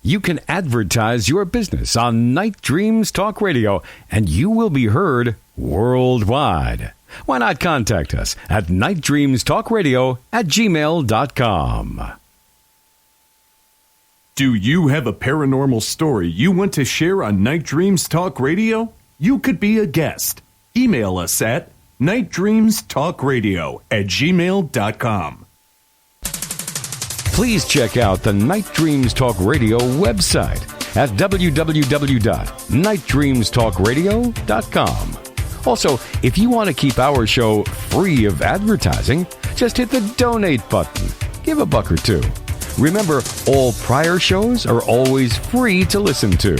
you can advertise your business on Night Dreams Talk Radio, and you will be heard worldwide. Why not contact us at nightdreamstalkradio@gmail.com. Do you have a paranormal story you want to share on Night Dreams Talk Radio? You could be a guest. Email us at nightdreamstalkradio@gmail.com. Please check out the Night Dreams Talk Radio website at www.nightdreamstalkradio.com. Also, if you want to keep our show free of advertising, just hit the donate button. Give a buck or two. Remember, all prior shows are always free to listen to.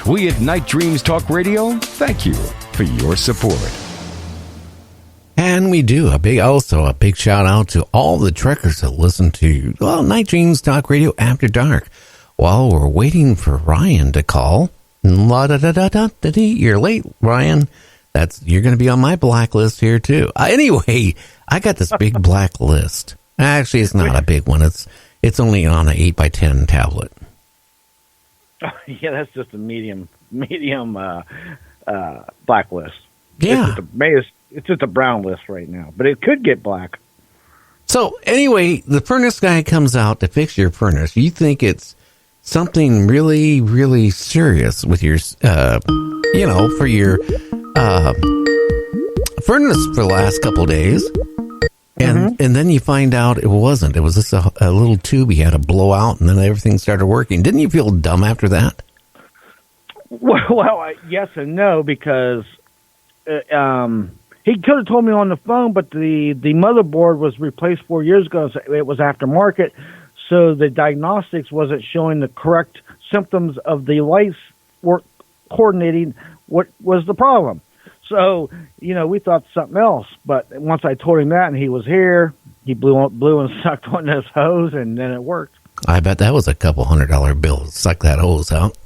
We at Night Dreams Talk Radio thank you for your support. And we do a big shout out to all the trekkers that listen to Night Dreams Talk Radio After Dark. While we're waiting for Ryan to call, you're late, Ryan. You're going to be on my blacklist here too. Anyway, I got this big black list. Actually, it's not a big one. It's only on an 8x10 tablet. Yeah, that's just a medium black list. Yeah. It's just a brown list right now, but it could get black. So anyway, the furnace guy comes out to fix your furnace. You think it's something really, really serious with your, for your furnace for the last couple of days. And then you find out it wasn't. It was just a little tube he had to blow out, and then everything started working. Didn't you feel dumb after that? Well, yes and no, because he could have told me on the phone, but the motherboard was replaced 4 years ago. So it was aftermarket, so the diagnostics wasn't showing the correct symptoms of the lights were coordinating what was the problem. So, we thought something else. But once I told him that and he was here, he blew and sucked on this hose, and then it worked. I bet that was a couple $100 bill to suck that hose out.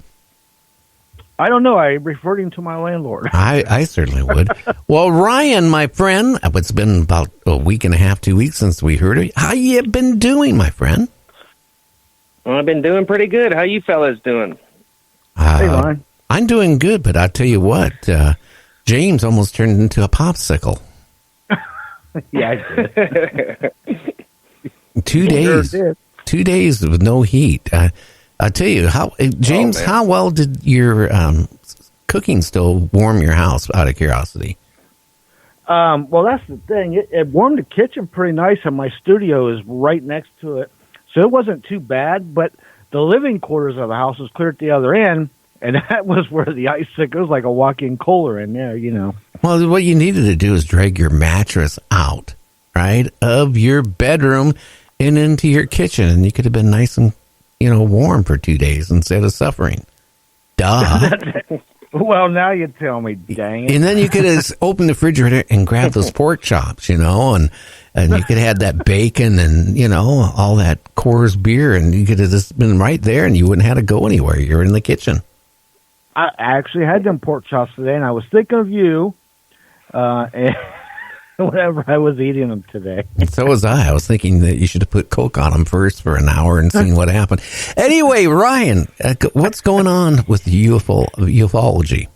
I don't know. I referred him to my landlord. I certainly would. Well, Ryan, my friend, it's been about a week and a half, 2 weeks since we heard of you. How you been doing, my friend? Well, I've been doing pretty good. How you fellas doing? Hey, Ryan. I'm doing good, but I'll tell you what, James almost turned into a popsicle. Yeah, I did. 2 days. 2 days with no heat. I'll tell you, James, how well did your cooking stove warm your house, out of curiosity? Well, that's the thing. It warmed the kitchen pretty nice, and my studio is right next to it. So it wasn't too bad, but the living quarters of the house was clear at the other end, and that was where the ice it was like a walk-in cooler in there, Well, what you needed to do is drag your mattress out, right, of your bedroom and into your kitchen, and you could have been nice and, warm for 2 days instead of suffering. Duh. Well, now you tell me, dang it. And then you could have opened the refrigerator and grabbed those pork chops, and you could have had that bacon and, all that Coors beer, and you could have just been right there, and you wouldn't have to go anywhere. You're in the kitchen. I actually had them pork chops today, and I was thinking of you and whenever I was eating them today. So was I. I was thinking that you should have put Coke on them first for an hour and seen what happened. Anyway, Ryan, what's going on with ufology?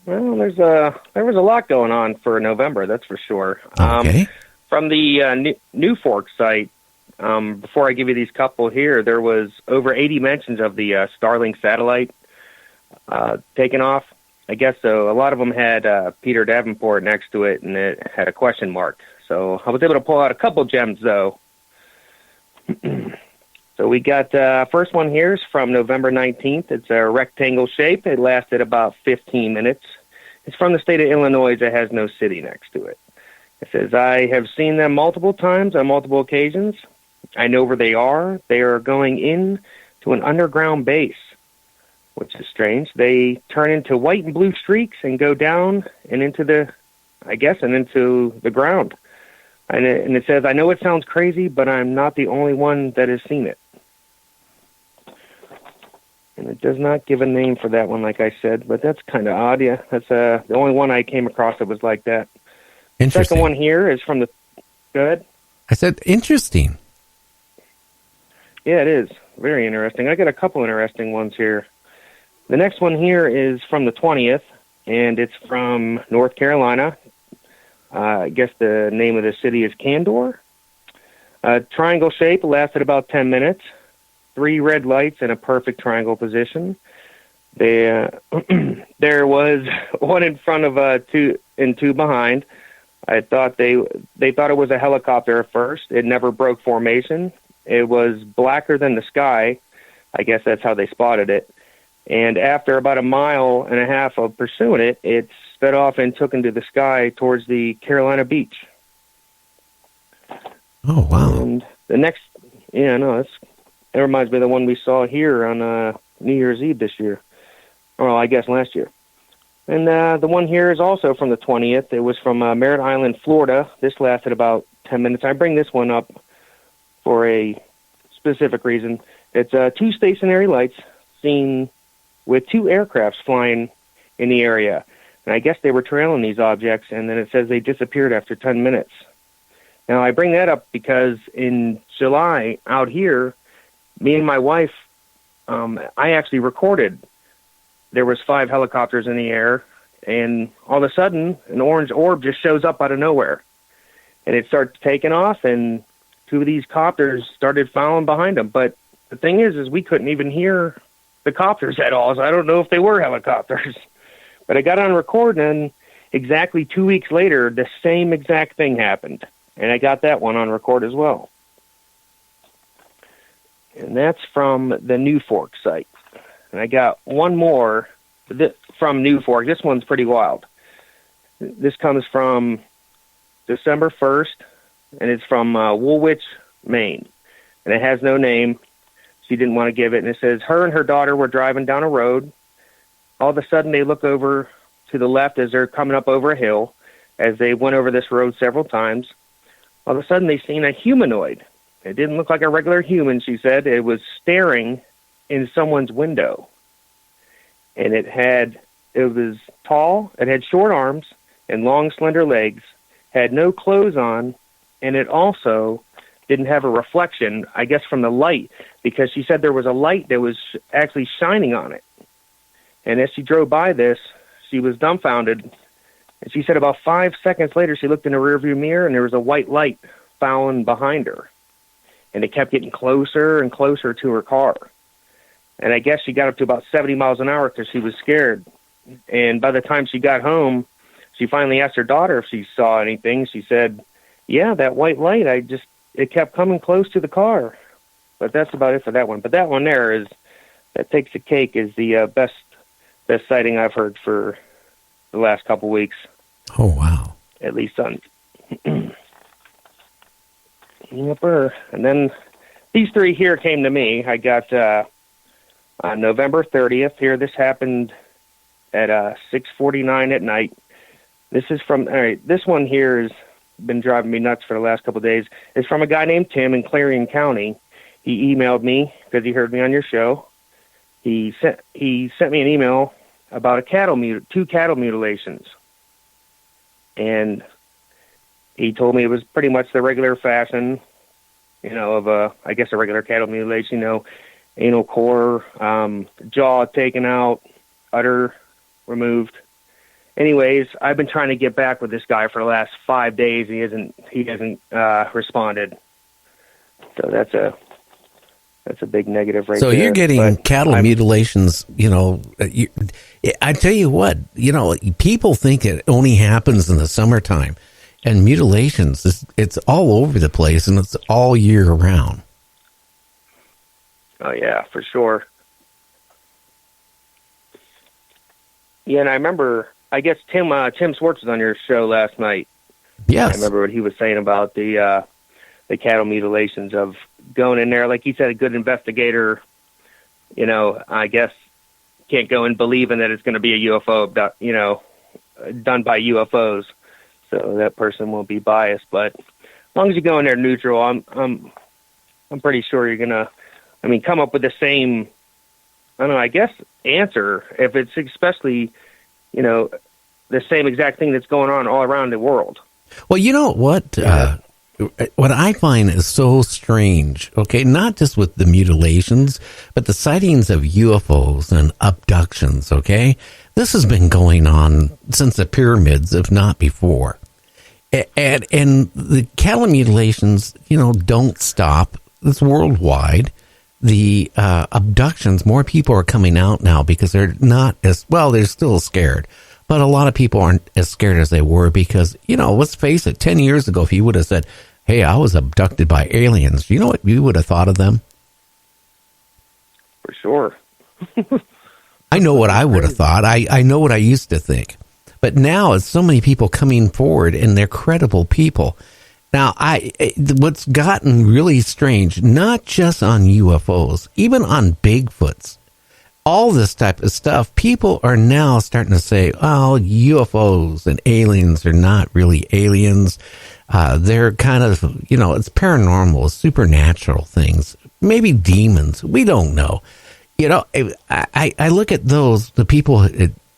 Well, there was a lot going on for November, that's for sure. Okay. From the New Fork site, before I give you these couple here, there was over 80 mentions of the Starlink satellite taken off. I guess so. A lot of them had Peter Davenport next to it, and it had a question mark. So I was able to pull out a couple gems, though. So we got first one here is from November 19th. It's a rectangle shape. It lasted about 15 minutes. It's from the state of Illinois. It has no city next to it. It says, I have seen them multiple times on multiple occasions. I know where they are. They are going in to an underground base, which is strange. They turn into white and blue streaks and go down and into the ground. And it says, I know it sounds crazy, but I'm not the only one that has seen it. And it does not give a name for that one, like I said, but that's kind of odd. Yeah, that's the only one I came across that was like that. Interesting. Second one here is from the... Go ahead. I said, interesting. Yeah, it is. very interesting. I got a couple interesting ones here. The next one here is from the 20th, and it's from North Carolina. I guess the name of the city is Candor. Triangle shape, lasted about 10 minutes. 3 red lights in a perfect triangle position. There was one in front of two and two behind. I thought they thought it was a helicopter at first. It never broke formation. It was blacker than the sky. I guess that's how they spotted it. And after about 1.5 miles of pursuing it, it sped off and took into the sky towards the Carolina beach. Oh, wow. And the next, it reminds me of the one we saw here on New Year's Eve this year. Well, I guess last year. And the one here is also from the 20th. It was from Merritt Island, Florida. This lasted about 10 minutes. I bring this one up for a specific reason. It's 2 stationary lights seen with 2 aircrafts flying in the area. And I guess they were trailing these objects, and then it says they disappeared after 10 minutes. Now, I bring that up because in July, out here, me and my wife, I actually recorded. There was 5 helicopters in the air, and all of a sudden, an orange orb just shows up out of nowhere. And it starts taking off, and 2 of these copters started following behind them. But the thing is we couldn't even hear the copters at all, so I don't know if they were helicopters. But I got on record, and exactly 2 weeks later, the same exact thing happened. And I got that one on record as well. And that's from the New Fork site. And I got one more from New Fork. This one's pretty wild. This comes from December 1st, and it's from Woolwich, Maine. And it has no name. She didn't want to give it. And it says, her and her daughter were driving down a road. All of a sudden, they look over to the left as they're coming up over a hill, as they went over this road several times. All of a sudden, they seen a humanoid. It didn't look like a regular human, she said. It was staring in someone's window. And it was tall, it had short arms and long, slender legs, had no clothes on, and it also didn't have a reflection, I guess, from the light, because she said there was a light that was actually shining on it. And as she drove by this, she was dumbfounded. And she said about 5 seconds later, she looked in the rearview mirror, and there was a white light following behind her. And it kept getting closer and closer to her car. And I guess she got up to about 70 miles an hour because she was scared. And by the time she got home, she finally asked her daughter if she saw anything. She said, yeah, that white light, it kept coming close to the car. But that's about it for that one. But that one there that takes the cake, is the best sighting I've heard for the last couple weeks. Oh, wow. At least on Yepper. And then these 3 here came to me. I got on November 30th here. This happened at 6:49 at night. This is from, all right, this one here has been driving me nuts for the last couple of days. It's from a guy named Tim in Clarion County. He emailed me because he heard me on your show. He sent me an email about 2 cattle mutilations. And he told me it was pretty much the regular fashion, of a regular cattle mutilation, anal core, jaw taken out, udder removed. Anyways, I've been trying to get back with this guy for the last 5 days. He hasn't responded. So that's a big negative right there. So you're getting cattle mutilations, I tell you what, people think it only happens in the summertime, and mutilations, it's all over the place, and it's all year round. Oh, yeah, for sure. Yeah, and I remember, I guess Tim Swartz was on your show last night. Yes. I remember what he was saying about the cattle mutilations, of going in there. Like he said, a good investigator, I guess, can't go in believing that it's going to be a UFO, done by UFOs. So that person won't be biased. But as long as you go in there neutral, I'm pretty sure you're going to, come up with the same, answer, if it's especially, the same exact thing that's going on all around the world. Well, you know what? Yeah. what I find is so strange, okay, not just with the mutilations, but the sightings of UFOs and abductions, okay? This has been going on since the pyramids, if not before. And the cattle mutilations, don't stop. It's worldwide. The abductions, more people are coming out now because they're not as, well, they're still scared. But a lot of people aren't as scared as they were because, let's face it, 10 years ago, if you would have said, hey, I was abducted by aliens, you know what you would have thought of them? For sure. I know what I would have thought. I know what I used to think. But now it's so many people coming forward and they're credible people. Now, what's gotten really strange, not just on UFOs, even on Bigfoots, all this type of stuff, people are now starting to say, oh, UFOs and aliens are not really aliens. They're kind of, it's paranormal, supernatural things, maybe demons. We don't know. I look at those, the people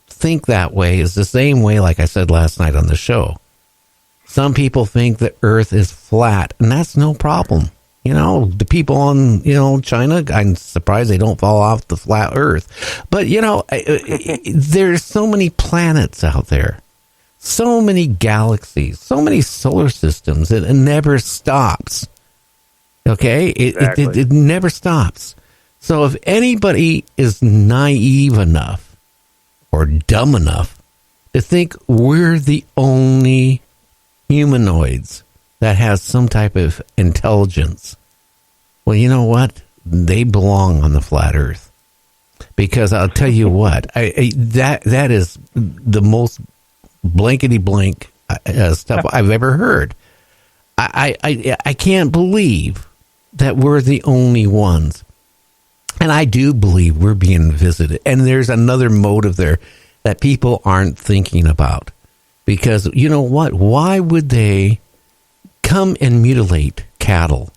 think that way is the same way, like I said last night on the show. Some people think the earth is flat, and that's no problem. The people in, China, I'm surprised they don't fall off the flat earth. But, there's so many planets out there, so many galaxies, so many solar systems, it never stops. Okay? Exactly. It never stops. So if anybody is naive enough or dumb enough to think we're the only humanoids that has some type of intelligence, well, you know what? They belong on the flat earth. Because I'll tell you what, that is the most blankety blank stuff I've ever heard. I can't believe that we're the only ones. And I do believe we're being visited. And there's another motive there that people aren't thinking about. Because, you know what? Why would they come and mutilate cattle?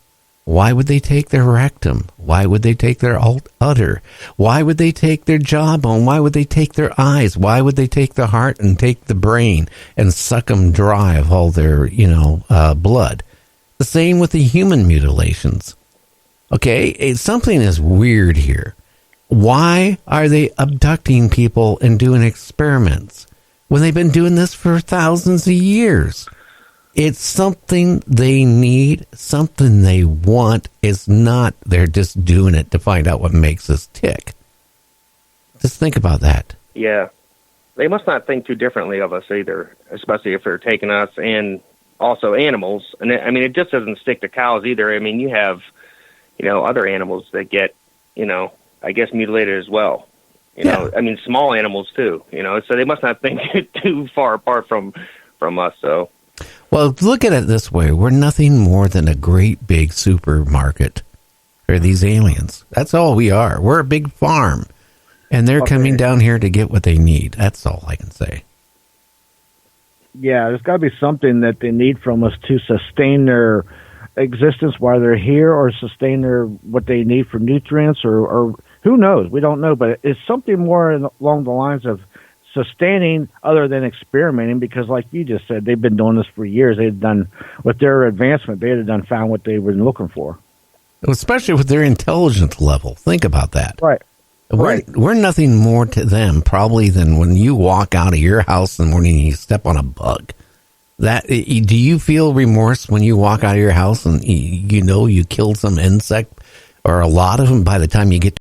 Why would they take their rectum? Why would they take their udder? Why would they take their jawbone? Why would they take their eyes? Why would they take the heart and take the brain and suck them dry of all their, blood? The same with the human mutilations. Okay, something is weird here. Why are they abducting people and doing experiments when they've been doing this for thousands of years? It's something they need, something they want. It's not they're just doing it to find out what makes us tick. Just think about that. Yeah. They must not think too differently of us either, especially if they're taking us and also animals. And it just doesn't stick to cows either. You have, other animals that get, I guess mutilated as well. Small animals too, so they must not think too far apart from us. So, well, look at it this way. We're nothing more than a great big supermarket for these aliens. That's all we are. We're a big farm, and they're coming down here to get what they need. That's all I can say. Yeah, there's got to be something that they need from us to sustain their existence while they're here, or sustain what they need for nutrients, or who knows? We don't know, but it's something more along the lines of sustaining other than experimenting, because like you just said, they've been doing this for years. They've done, with their advancement, they had found what they were looking for. Especially with their intelligence level. Think about that. Right. We're nothing more to them probably than when you walk out of your house in the morning and you step on a bug. Do you feel remorse when you walk out of your house and you killed some insect, or a lot of them, by the time you get